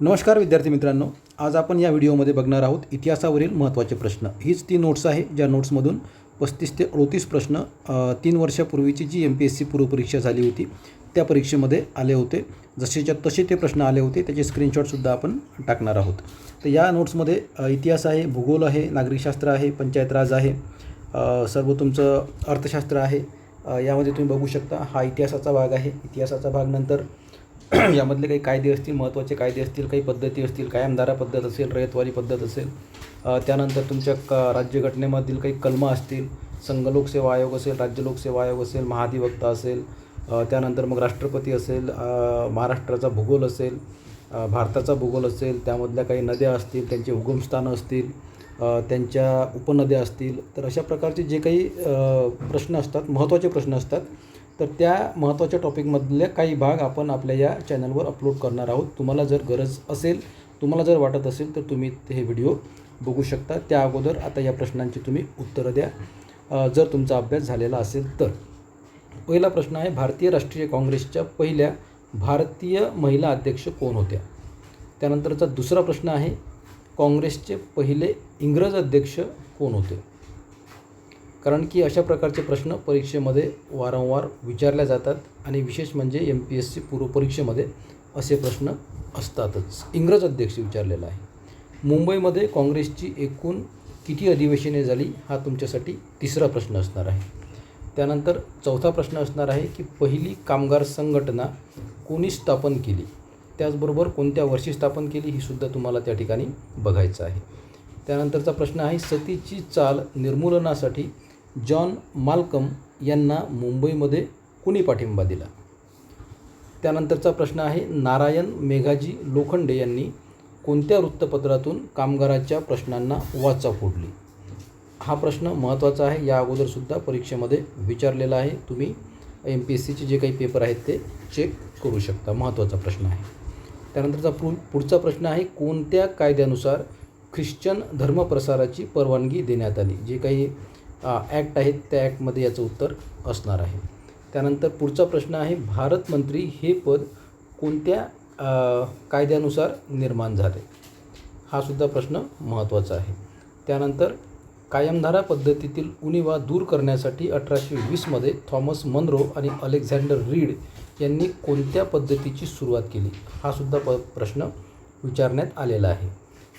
नमस्कार विद्यार्थी मित्रांनो, आज आपण या व्हिडिओमध्ये बघणार आहोत इतिहासावरील महत्त्वाचे प्रश्न. हीच ती नोट्स आहे ज्या नोट्समधून 35 ते 38 प्रश्न 3 वर्षापूर्वीची जी MPSC पूर्वपरीक्षा झाली होती त्या परीक्षेमध्ये आले होते. जसेच्या तसे ते प्रश्न आले होते, त्याचे स्क्रीनशॉटसुद्धा आपण टाकणार आहोत. तर या नोट्समध्ये इतिहास आहे, भूगोल आहे, नागरिकशास्त्र आहे, पंचायत राज आहे, सर्व तुमचं अर्थशास्त्र आहे. यामध्ये तुम्ही बघू शकता हा इतिहासाचा भाग आहे. इतिहासाचा भाग नंतर यामधले काही कायदे असतील, महत्त्वाचे कायदे असतील, काही पद्धती असतील, कायमधारा पद्धत असेल, रयतवारी पद्धत असेल, त्यानंतर तुमच्या राज्यघटनेमधील काही कलमं असतील, संघ लोकसेवा आयोग असेल, राज्य लोकसेवा आयोग असेल, महाधिवक्ता असेल, त्यानंतर मग राष्ट्रपती असेल, महाराष्ट्राचा भूगोल असेल, भारताचा भूगोल असेल, त्यामधल्या काही नद्या असतील, त्यांचे उगमस्थानं असतील, त्यांच्या उपनद्या असतील. तर अशा प्रकारचे जे काही प्रश्न असतात, महत्त्वाचे प्रश्न असतात, तर त्या महत्त्वाच्या टॉपिकमधले काही भाग आपण आपल्या या चॅनलवर अपलोड करणार आहोत. तुम्हाला जर गरज असेल, तुम्हाला जर वाटत असेल तर तुम्ही हे व्हिडिओ बघू शकता. त्या अगोदर आता या प्रश्नांची तुम्ही उत्तरं द्या जर तुमचा अभ्यास झालेला असेल तर. पहिला प्रश्न आहे, भारतीय राष्ट्रीय काँग्रेसच्या पहिल्या भारतीय महिला अध्यक्ष कोण होत्या? त्यानंतरचा दुसरा प्रश्न आहे, काँग्रेसचे पहिले इंग्रज अध्यक्ष कोण होते? कारण की अशा प्रकारचे प्रश्न परीक्षेमध्ये वारंवार विचारल्या जातात आणि विशेष म्हणजे MPSC पूर्वपरीक्षेमध्ये असे प्रश्न असतातच. इंग्रज अध्यक्ष विचारलेला आहे. मुंबईमध्ये काँग्रेसची एकूण किती अधिवेशने झाली? हा तुमच्यासाठी तिसरा प्रश्न असणार आहे. त्यानंतर चौथा प्रश्न असणार आहे की पहिली कामगार संघटना कोणी स्थापन केली? त्याचबरोबर कोणत्या वर्षी स्थापन केली ही सुद्धा तुम्हाला त्या ठिकाणी बघायचं आहे. त्यानंतरचा प्रश्न आहे, सतीची चाल निर्मूलनासाठी जॉन माल्कम यांना मुंबईमध्ये कुणी पाठिंबा दिला? त्यानंतरचा प्रश्न आहे, नारायण मेघाजी लोखंडे यांनी कोणत्या वृत्तपत्रातून कामगाराच्या प्रश्नांना वाचा फोडली? हा प्रश्न महत्त्वाचा आहे. या अगोदरसुद्धा परीक्षेमध्ये विचारलेला आहे. तुम्ही MPSCचे जे काही पेपर आहेत ते चेक करू शकता. महत्त्वाचा प्रश्न आहे. त्यानंतरचा पुढचा प्रश्न आहे, कोणत्या कायद्यानुसार ख्रिश्चन धर्मप्रसाराची परवानगी देण्यात आली? जे काही ॲक्ट आहेत त्या ॲक्टमध्ये याचं उत्तर असणार आहे. त्यानंतर पुढचा प्रश्न आहे, भारत मंत्री हे पद कोणत्या कायद्यानुसार निर्माण झाले? हा सुद्धा प्रश्न महत्त्वाचा आहे. त्यानंतर कायमधारा पद्धतीतील उणिवा दूर करण्यासाठी 1820मध्ये थॉमस मनरो आणि अलेक्झांडर रीड यांनी कोणत्या पद्धतीची सुरुवात केली? हा सुद्धा प्रश्न विचारण्यात आलेला आहे.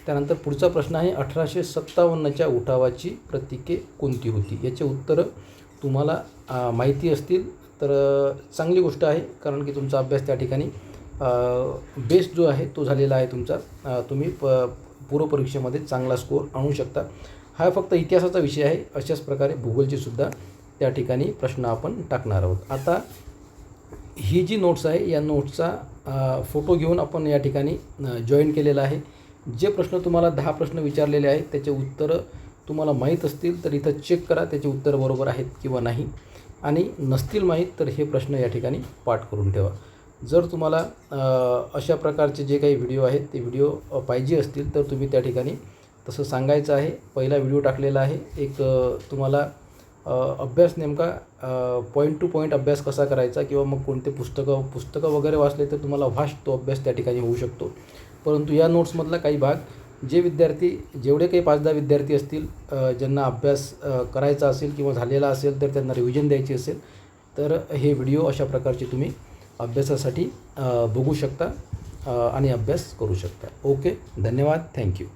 त्यानंतर पुढचा प्रश्न आहे, 1857च्या उठावाची प्रतीके कोणती होती? याचे उत्तरं तुम्हाला माहिती असतील तर चांगली गोष्ट आहे, कारण की तुमचा अभ्यास त्या ठिकाणी बेस जो आहे तो झालेला आहे तुमचा. तुम्ही पूर्वपरीक्षेमध्ये चांगला स्कोअर आणू शकता. हा फक्त इतिहासाचा विषय आहे. अशाच प्रकारे भूगोलचे सुद्धा त्या ठिकाणी प्रश्न आपण टाकणार आहोत. आता ही जी नोट्स आहे या नोट्सचा फोटो घेऊन आपण या ठिकाणी जॉईन केलेला आहे. जे प्रश्न तुम्हाला 10 प्रश्न विचारलेले आहेत त्याचे उत्तरं तुम्हाला माहीत असतील तर इथं चेक करा त्याचे उत्तरं बरोबर आहेत किंवा नाही, आणि नसतील माहीत तर हे प्रश्न या ठिकाणी पाठ करून ठेवा. जर तुम्हाला अशा प्रकारचे जे काही व्हिडिओ आहेत ते व्हिडिओ पाहिजे असतील तर तुम्ही त्या ठिकाणी तसं सांगायचं आहे. पहिला व्हिडिओ टाकलेला आहे. एक तुम्हाला अभ्यास नेमका पॉईंट टू पॉईंट अभ्यास कसा करायचा किंवा मग कोणते पुस्तकं वगैरे वाचले तर तुम्हाला व्हास्ट तो अभ्यास त्या ठिकाणी होऊ शकतो. परंतु या नोट्समधला काही भाग जे विद्यार्थी, जेवढे काही 5-10 विद्यार्थी असतील ज्यांना अभ्यास करायचा असेल किंवा झालेला असेल तर त्यांना रिव्हिजन द्यायची असेल तर हे व्हिडिओ अशा प्रकारचे तुम्ही अभ्यासासाठी बघू शकता आणि अभ्यास करू शकता. ओके, धन्यवाद, थँक्यू.